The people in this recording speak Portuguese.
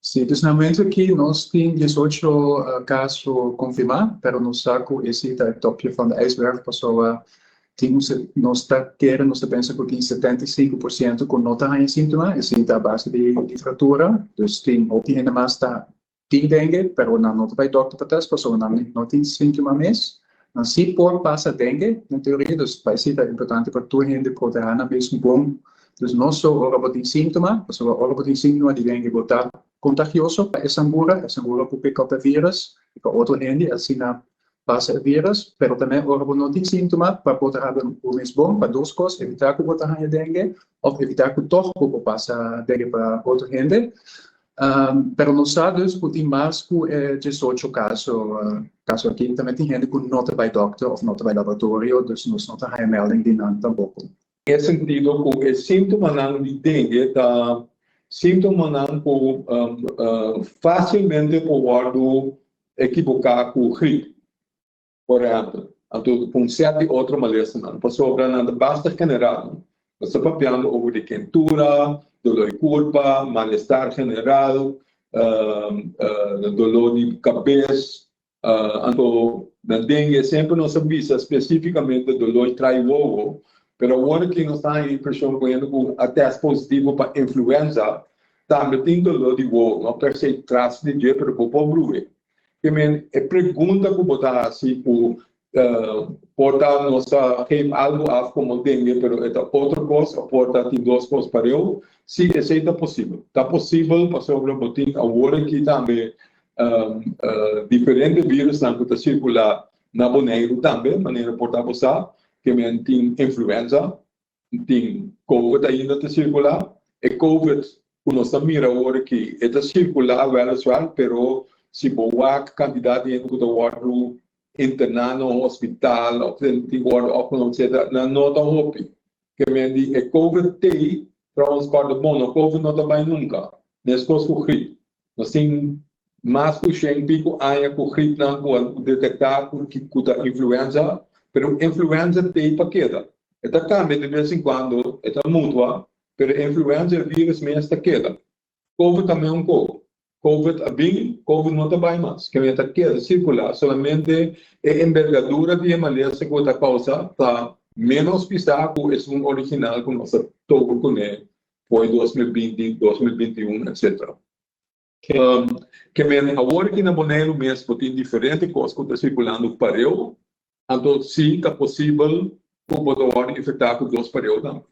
Sim, normalmente aqui nós temos 18 casos confirmados, mas no saco esse é o topo van de ijsberg, pessoa nós está querendo, nós pensa que tem 75% com não tem sintoma, esse é a base de fratura, então tem ou tem ainda mais tem dengue, mas não vai doctor para teste, pessoa não tem sintoma mesmo, não se por passa dengue, na teoria, então vai ser importante para tua gente proteger mesmo bom. Dus não só ora tem sintoma, pessoa ora tem sintoma de dengue botar contagioso para essa angura por pick up o vírus, e para outro gente assim na passa o vírus, mas também ora não tem sintoma para poder o mesmo bom para duas coisas, evitar que botar a dengue ou evitar que toch passa dengue para outra gente. Pero não sabe que tem mais que 18 casos aqui também tem gente que não vai doctor ou não vai laboratório, dus nós não tem melding de nada tampouco. Em sentido, com o síntoma de dengue, síntoma não facilmente pode equivocar com gripe, por exemplo. Então, com certa outra maleza, não. Pessoa basta general. Você está falando sobre quentura, dor de corpo, mal-estar general, dor de cabeça. Então, na dengue sempre não se avisa especificamente dor de traivogo. Mas agora que nós estamos em impressão com até positivo para influenza, também tem dor de voo, não precisa traço de dia para o povo. Que é pergunta que botar assim por portar nossa algo como dengue, mas é outra coisa, portar tem duas coisas para eu, se isso está possível. Está possível para sobre o botim agora que também diferentes vírus não está circular na Boneiru também, maneira portar passar. Que tem influenza, tem COVID ainda está circular, e COVID, quando nós estamos mirando agora que está circular, mas se boa quantidade de gente que está internado no hospital, ou tem guarda, etc., não está hopi. Que é COVID tem, para uns cordas bom, COVID não está bem nunca, nesse coisa com gripe. Nós temos mais que 100 pico anos com gripe, não pode detectar que a influenza. Pero influenza tem para queda. Esta cambia de vez em quando, esta mútua, pero influenza vírus mesmo está queda. COVID também é um pouco. COVID é bem, COVID não está bem mais. Que está queda circular, solamente a envergadura de maleza que está causa está menos pisado é um original que nós estamos com ele, foi 2020, 2021, etc. Que agora que na Boneiru mesmo tem diferentes coisas que estão circulando para eu. Então, sim, é possível o motor infectar com dois períodos.